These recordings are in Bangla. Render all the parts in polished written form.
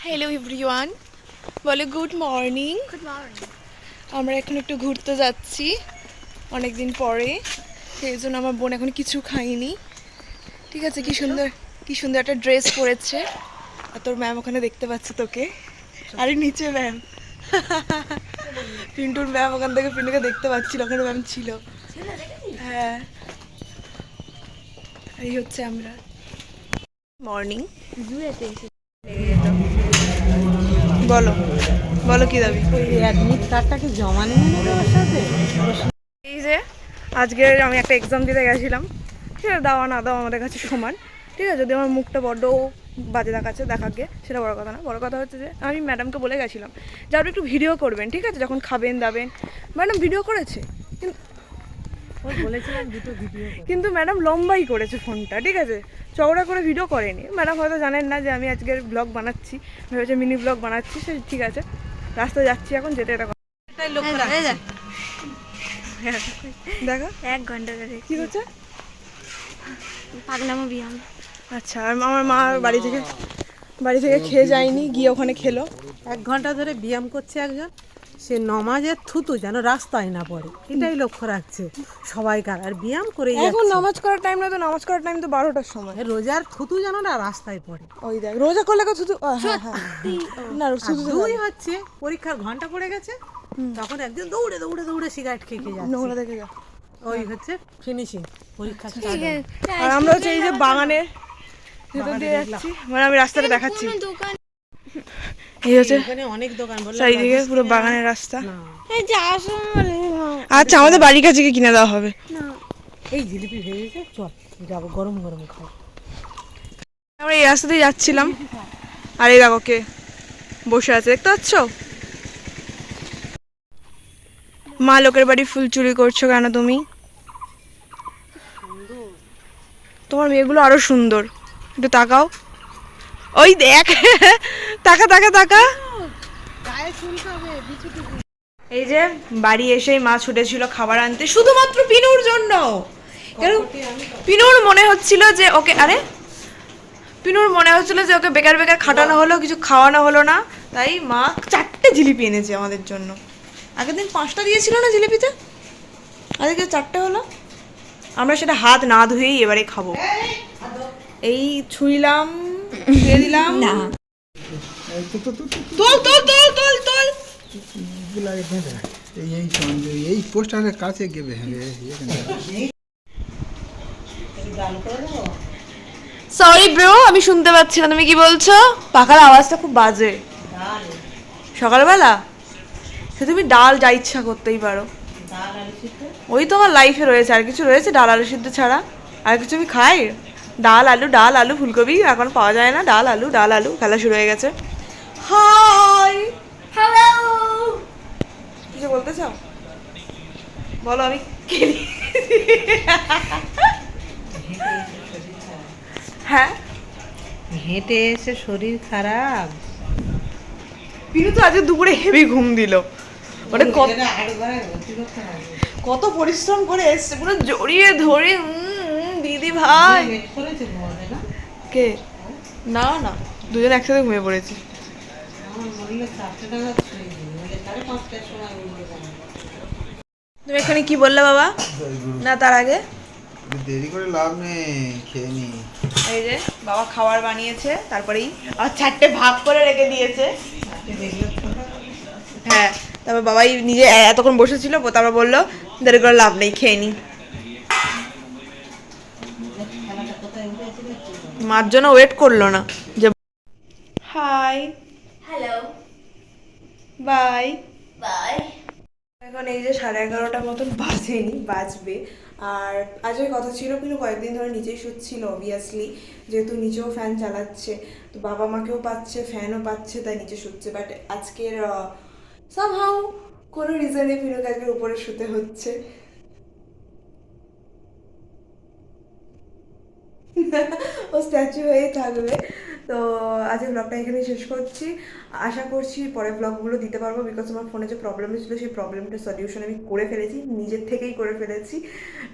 হ্যালো এভরিওয়ান, বলো গুড মর্নিং। Good morning. আমরা এখন একটু ঘুরতে যাচ্ছি অনেক দিন পরে, সেই জন্য আমার বোন এখন কিছু খাইনি। ঠিক আছে, কি সুন্দর একটা ড্রেস পরেছে। আর তোর ম্যাম ওখানে দেখতে পাচ্ছে তোকে। আরে নিচে ম্যাম, পিন্টুর ম্যাম ওখান থেকে পিন্টুকে দেখতে পাচ্ছিল, ওখানে ম্যাম ছিল। হ্যাঁ, এই হচ্ছে আমরা। মর্নিং। বলো বলো কি দাবি? অ্যাডমিট কার্ডটাকে জমা নিয়ে নেবে ওর সাথে। এই যে আজকে আমি একটা এক্সাম দিতে গেছিলাম, ঠিক আছে, দাওয়া না দাওয়া আমাদের কাছে সমান। ঠিক আছে, যদি আমার মুখটা বড্ড বাজে দেখাচ্ছে দেখাকে, সেটা বড় কথা না। বড় কথা হচ্ছে যে আমি ম্যাডামকে বলে গেছিলাম যে আপনি একটু ভিডিও করবেন, ঠিক আছে, যখন খাবেন দাবেন। ম্যাডাম ভিডিও করেছে, বলেছিলাম দুটো ভিডিও। কিন্তু ম্যাডাম লম্বাই করেছে ফোনটা, ঠিক আছে, চওড়া করে ভিডিও করেনি। ম্যাডাম হয়তো জানেন না যে আমি আজকের ব্লগ বানাচ্ছি, ভেবেছে মিনি ব্লগ বানাচ্ছি। সে ঠিক আছে, রাস্তায় যাচ্ছি এখন, যেতে এটা দেখো 1 ঘন্টা ধরে কি হচ্ছে। পাগলামো বিয়াম। আচ্ছা, আর আমার মা বাড়ি থেকে খেয়ে যায়নি, গিয়ে ওখানে খেলো। 1 ঘন্টা ধরে ব্যায়াম করছে একজন, সে নমাজের থুতু যেন রাস্তায় না পড়ে, এটাই লক্ষ্য রাখছে সবাইকার। আর ব্যায়াম করে এখন নামাজ করার টাইম না, তো নামাজ করার টাইম তো 12টার সময়। রোজার থুতু যেন না রাস্তায় পড়ে। ওই দেখ, রোজা করলে শুধু হ্যাঁ হ্যাঁ না আর শুধু দুই হচ্ছে পরীক্ষার ঘন্টা পড়ে গেছে, তখন একদিন দৌড়ে দৌড়ে দৌড়ে সিগারেট খেয়ে যাচ্ছে। নোংরা দেখে যা। ওই হচ্ছে ফিনিশিং পরীক্ষা। আর আমরা হচ্ছে এই যে বাগানের ভেতর দিয়ে যাচ্ছি, মানে আমি রাস্তাটা দেখাচ্ছি। দোকান এই হচ্ছে ওখানে অনেক দোকান, বললাম চারিদিকে পুরো বাগানের রাস্তা। না, এই যে আসলে আচ্ছা, আমাদের বাড়ির কাছে গিয়ে কিনে দেওয়া হবে। না এই জিলিপি ভেজেছে, চল যাবো গরম গরম খাও। আমরা এই রাস্তা দিয়ে যাচ্ছিলাম, আর এই দেখো কে বসে আছে, দেখতে পাচ্ছ? মা, লোকের বাড়ি ফুল চুরি করছো কেন তুমি? তোমার মেয়েগুলো আরো সুন্দর, একটু তাকাও। ওই দেখ, তাকা তাকা তাকা। এই যে বাড়ি এসেই মা ছুটেছিল খাবার আনতে, শুধুমাত্র পিনুর জন্য। পিনুর মনে হচ্ছিল যে ওকে বেকার বেকার খাটানো হলো, কিছু খাওয়ানো হলো না, তাই মা 4টে জিলিপি এনেছে আমাদের জন্য। আগের দিন 5টা দিয়েছিল না জিলিপিতে, আজকে 4টে হলো। আমরা সেটা হাত না ধুয়েই এবারে খাবো। এই ছুঁইলাম, দিয়ে দিলাম। না, তোল তোল তোল তোল তোল। এই পোস্টারের কাছে গেবে। সরি ব্রো, আমি শুনতে পাচ্ছি না তুমি কি বলছো। পাখার আওয়াজটা খুব বাজে সকালবেলা। সে তুমি ডাল যা ইচ্ছা করতেই পারো, ওই তো আমার লাইফে রয়েছে। আর কিছু রয়েছে ডাল আলু সিদ্ধ ছাড়া? আর কিছু আমি খাই? ডাল আলু ফুলকপি এখন পাওয়া যায় না। ডাল আলু খেলা শুরু হয়ে গেছে। হাই, হ্যালো, কিছু বলতে চাও? বলো, আমি খেলি। হ্যাঁ, হেঁটে এসে শরীর খারাপ। পিনু তো আজকে দুপুরে হেভি ঘুম দিল। মানে কত পরিশ্রম করে এসছে, পুরো জড়িয়ে ধরে। দিদি ভাই কে? না না, দুজন একসাথে ঘুমিয়ে পড়েছি। তুমি এখানে কি বললে বাবা? না, তার আগে দেরি করে লাভ নেই, খেয়ে নি। এই যে বাবা খাবার বানিয়েছে, তারপরেই আর 4টে ভাগ করে রেখে দিয়েছে। হ্যাঁ, তারপর বাবাই নিজে এতক্ষণ বসেছিল, তারপর বললো দেরি করে লাভ নেই, খেয়ে নি। মার জন্য ওয়েট করলো না যে হাই হ্যালো, বাই। বাই। এখন এই যে 11:30 মতন বাজবে। আর আজকের কথা ছিল, কিন্তু কয়েকদিন ধরে নিচেই শুচ্ছিল অবভিয়াসলি, যেহেতু নিচেও ফ্যান চালাচ্ছে, তো বাবা মাকেও পাচ্ছে, ফ্যানও পাচ্ছে, তাই নিচে শুচ্ছে। বাট আজকের সামহাউ কোনো রিজনে পিনুকে আজকের উপরে শুতে হচ্ছে। ও স্ট্যাচু হয়েই থাকবে। তো আজকের ব্লগটা এখানে শেষ করছি। আশা করছি পরের ব্লগগুলো দিতে পারবো, বিকজ আমার ফোনে যে প্রবলেমটা ছিল সেই প্রবলেমটা সলিউশন আমি করে ফেলেছি, নিজের থেকেই করে ফেলেছি।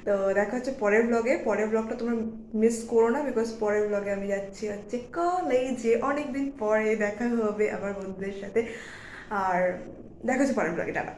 তো দেখা হচ্ছে পরের ব্লগে। পরের ব্লগটা তোমরা মিস করো না, বিকজ পরের ব্লগে আমি যাচ্ছি হচ্ছে কলেজে। অনেকদিন পরে দেখা হবে আমার বন্ধুদের সাথে। আর দেখা হচ্ছে পরের ব্লগে। টাটা।